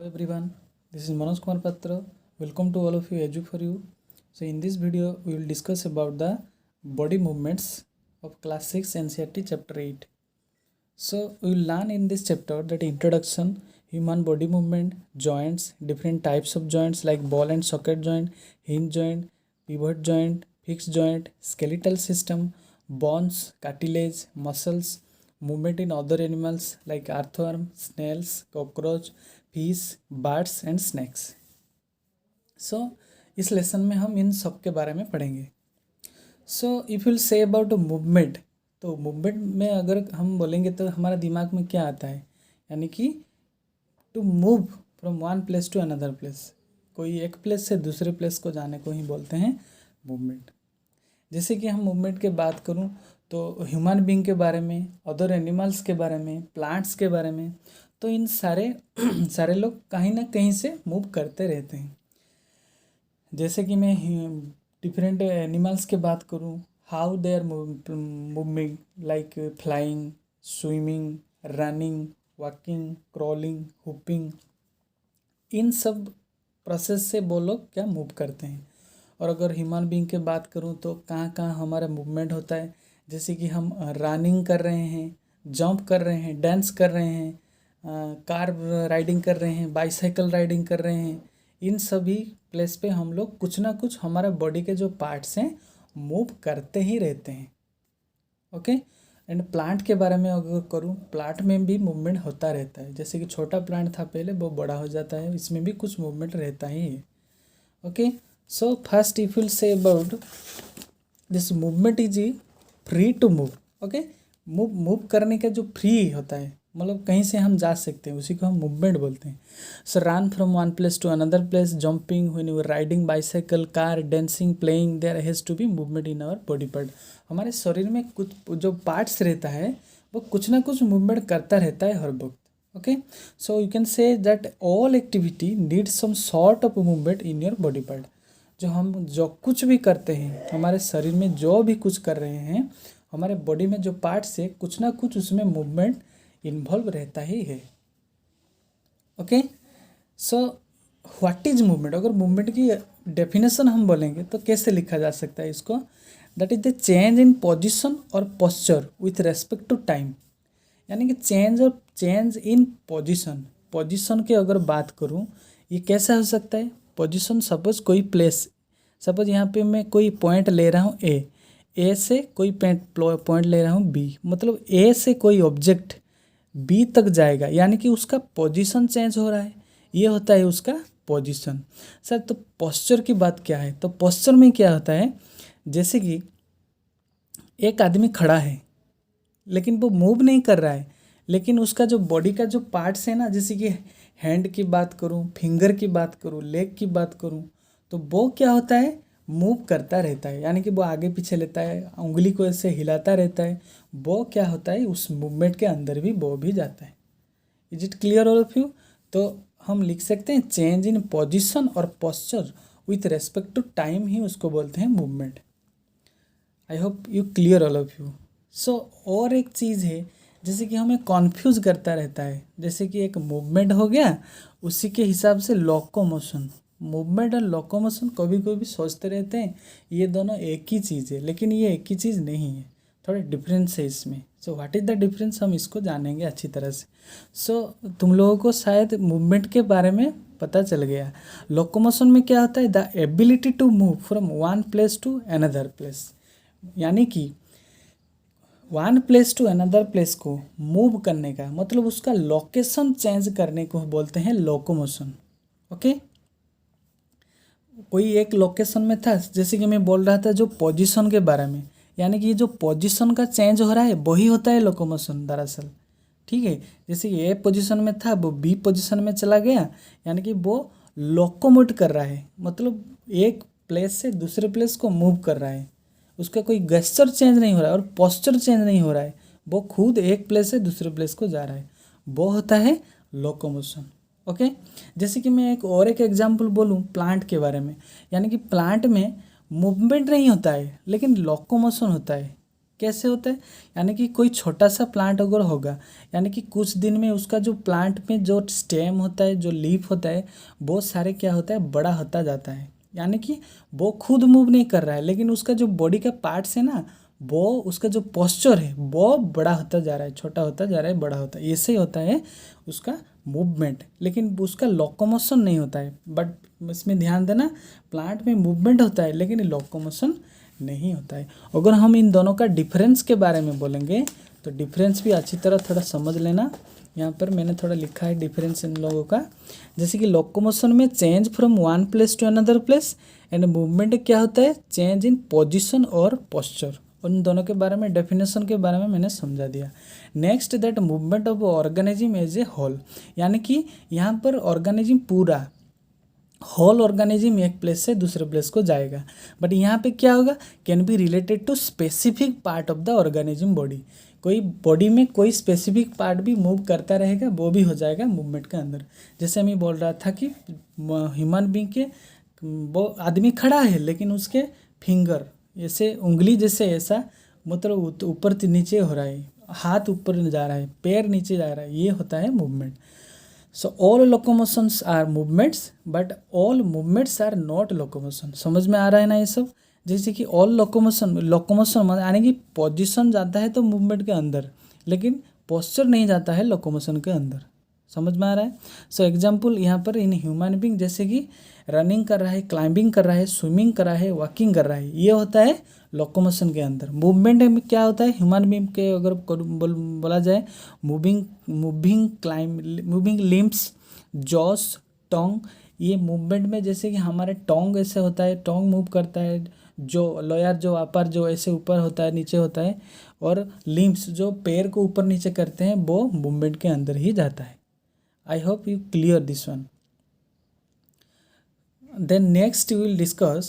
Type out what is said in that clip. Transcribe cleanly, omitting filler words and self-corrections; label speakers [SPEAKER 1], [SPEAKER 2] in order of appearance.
[SPEAKER 1] Hello everyone, this is Manoj Kumar Patra. Welcome to all of you Edu for you. So in this video we will discuss about the body movements of class 6 NCERT chapter 8. So we will learn in this chapter that introduction, human body movement, joints, different types of joints like ball and socket joint, hinge joint, pivot joint, fixed joint, skeletal system, bones, cartilage, muscles, movement in other animals like earthworm, snails, cockroach, fish, birds and snakes. So इस lesson में हम इन सब के बारे में पढ़ेंगे. So if will say about movement, तो movement में अगर हम बोलेंगे तो हमारा दिमाग में क्या आता है, यानी कि to move from one place to another place, कोई एक प्लेस से दूसरे प्लेस को जाने को ही बोलते हैं मूवमेंट. जैसे कि हम मूवमेंट के बात करूं तो ह्यूमन बीइंग के बारे में, अदर एनिमल्स के बारे में, प्लांट्स के बारे में, तो इन सारे लोग कहीं ना कहीं से मूव करते रहते हैं. जैसे कि मैं डिफरेंट एनिमल्स के बात करूं, how they are moving like flying, swimming, running, walking, crawling, hopping, इन सब प्रोसेस से वो लोग क्या मूव करते हैं. और अगर ह्यूमन बीइंग के बात करूं तो कहाँ कहाँ हमारा मूवमेंट होता है, जैसे कि हम रनिंग कर रहे हैं, जंप कर रहे हैं, डांस कर रहे हैं, कार राइडिंग कर रहे हैं, बाइसाइकिल राइडिंग कर रहे हैं. इन सभी प्लेस पे हम लोग कुछ ना कुछ हमारा बॉडी के जो पार्ट्स हैं मूव करते ही रहते हैं. ओके. एंड प्लांट के बारे में अगर करूँ, प्लांट में भी मूवमेंट होता रहता है. जैसे कि छोटा प्लांट था पहले, वो बड़ा हो जाता है, इसमें भी कुछ मूवमेंट रहता ही है. Okay. So first if will say about this movement is free to move. Okay. Move करने का जो फ्री होता है, मतलब कहीं से हम जा सकते हैं, उसी को हम मूवमेंट बोलते हैं. So run from one place to another place, jumping, when you are riding bicycle, car, dancing, playing, there has to be movement in our body part. हमारे शरीर में कुछ जो पार्ट्स रहता है वो कुछ ना कुछ मूवमेंट करता रहता है हर वक्त. Okay. So you can say that all activity need some sort of movement in your body part. जो कुछ भी करते हैं, हमारे शरीर में जो भी कुछ कर रहे हैं, हमारे बॉडी में जो पार्ट्स है कुछ ना कुछ उसमें मूवमेंट इन्वॉल्व रहता ही है. Okay. So what is movement? अगर मूवमेंट की डेफिनेशन हम बोलेंगे तो कैसे लिखा जा सकता है इसको? That is the change in position और posture with respect to time. यानी कि चेंज इन पोजीशन के अगर बात करूं, ये कैसा हो सकता है? पोजीशन, सपोज कोई प्लेस, सपोज यहाँ पे मैं कोई पॉइंट ले रहा हूँ ए से कोई पॉइंट ले रहा हूँ बी, मतलब ए से कोई ऑब्जेक्ट बी तक जाएगा, यानी कि उसका पोजीशन चेंज हो रहा है, ये होता है उसका पोजीशन. सर, तो पोस्चर की बात क्या है? तो पोस्चर में क्या होता है, जैसे कि एक आदमी खड़ा है लेकिन वो मूव नहीं कर रहा है, लेकिन उसका जो बॉडी का जो पार्ट्स है ना, जैसे कि हैंड की बात करूँ, फिंगर की बात करूँ, लेग की बात करूँ, तो वो क्या होता है, मूव करता रहता है. यानी कि वो आगे पीछे लेता है, उंगली को ऐसे हिलाता रहता है. वो क्या होता है, उस मूवमेंट के अंदर भी वो भी जाता है. Is it clear all of you? तो हम लिख सकते हैं चेंज इन पोजीशन और posture with respect to time, ही उसको बोलते हैं movement. I hope you clear all of you. So और एक चीज़ है, जैसे कि हमें कॉन्फ्यूज़ करता रहता है, जैसे कि एक मूवमेंट हो गया, उसी के हिसाब से लोकोमोशन. मूवमेंट और लोकोमोशन कभी कभी सोचते रहते हैं ये दोनों एक ही चीज़ है, लेकिन ये एक ही चीज़ नहीं है, थोड़ा डिफरेंस है इसमें. So what is the difference, हम इसको जानेंगे अच्छी तरह से. सो तुम लोगों को शायद मूवमेंट के बारे में पता चल गया. लोकोमोशन में क्या होता है, the ability to move from one place to another place. यानी कि one place to another place को मूव करने का मतलब उसका लोकेशन चेंज करने को बोलते हैं लोकोमोशन. ओके. कोई एक लोकेशन में था, जैसे कि मैं बोल रहा था जो पोजीशन के बारे में, यानी कि जो पोजीशन का चेंज हो रहा है वही होता है लोकोमोशन दरअसल. ठीक है. जैसे कि ए पोजीशन में था, वो बी पोजीशन में चला गया, यानी कि वो लोकोमोट कर रहा है, मतलब एक प्लेस से दूसरे प्लेस को मूव कर रहा है. उसका कोई गेस्चर चेंज नहीं हो रहा है और पोस्चर चेंज नहीं हो रहा है, वो खुद एक प्लेस से दूसरे प्लेस को जा रहा है, वो होता है लोकोमोशन. ओके. जैसे कि मैं एक एग्जांपल बोलूँ प्लांट के बारे में, यानी कि प्लांट में मूवमेंट नहीं होता है लेकिन लोकोमोशन होता है. कैसे होता है, यानी कि कोई छोटा सा प्लांट अगर होगा, यानी कि कुछ दिन में उसका जो प्लांट में जो स्टेम होता है, जो लीफ होता है, बहुत सारे क्या होता है, बड़ा होता जाता है। यानी कि वो खुद मूव नहीं कर रहा है, लेकिन उसका जो बॉडी का पार्ट्स है ना, वो उसका जो पोस्चर है वो बड़ा होता जा रहा है, छोटा होता जा रहा है, बड़ा होता है, ऐसे ही होता है उसका मूवमेंट। लेकिन उसका लोकोमोशन नहीं होता है। बट इसमें ध्यान देना, प्लांट में मूवमेंट होता है लेकिन लोकोमोशन नहीं होता है। अगर हम इन दोनों का डिफरेंस के बारे में बोलेंगे तो डिफरेंस भी अच्छी तरह थोड़ा समझ लेना। यहाँ पर मैंने थोड़ा लिखा है डिफरेंस इन लोगों का। जैसे कि लोकोमोशन में change from one place to another place, and movement क्या होता है, चेंज इन पोजिशन और पोस्चर। उन दोनों के बारे में डेफिनेशन के बारे में मैंने समझा दिया। Next that movement of organism as a whole, यानी कि यहाँ पर ऑर्गेनिज्म पूरा होल ऑर्गेनिज्म एक प्लेस से दूसरे प्लेस को जाएगा। बट यहाँ पे क्या होगा, can be related to specific part of the organism body. कोई बॉडी में कोई स्पेसिफिक पार्ट भी मूव करता रहेगा, वो भी हो जाएगा मूवमेंट के अंदर। जैसे मैं बोल रहा था कि ह्यूमन बींग के वो आदमी खड़ा है लेकिन उसके फिंगर ऐसे उंगली जैसे ऐसा मतलब ऊपर से नीचे हो रहा है, हाथ ऊपर जा रहा है, पैर नीचे जा रहा है, ये होता है movement. So all locomotions are movements but all movements are not locomotion. समझ में आ रहा है ना ये सब। जैसे कि ऑल लोकोमोशन यानी कि पोजीशन जाता है तो मूवमेंट के अंदर, लेकिन पोस्चर नहीं जाता है लोकोमोशन के अंदर। समझ में आ रहा है। सो एग्जाम्पल यहाँ पर इन ह्यूमन बींग, जैसे कि रनिंग कर रहा है, क्लाइंबिंग कर रहा है, स्विमिंग कर रहा है, वॉकिंग कर रहा है, ये होता है लोकोमोशन के अंदर। मूवमेंट में क्या होता है, ह्यूमन बींग के अगर बोला जाए, मूविंग लिम्स, जॉस, टोंग, ये मूवमेंट में जैसे कि हमारे टोंग ऐसे होता है, टोंग मूव करता है, जो लोअर जो अपर जो ऐसे ऊपर होता है नीचे होता है, और लिम्स जो पैर को ऊपर नीचे करते हैं वो मूवमेंट के अंदर ही जाता है। आई hope you clear this one. Then next we will discuss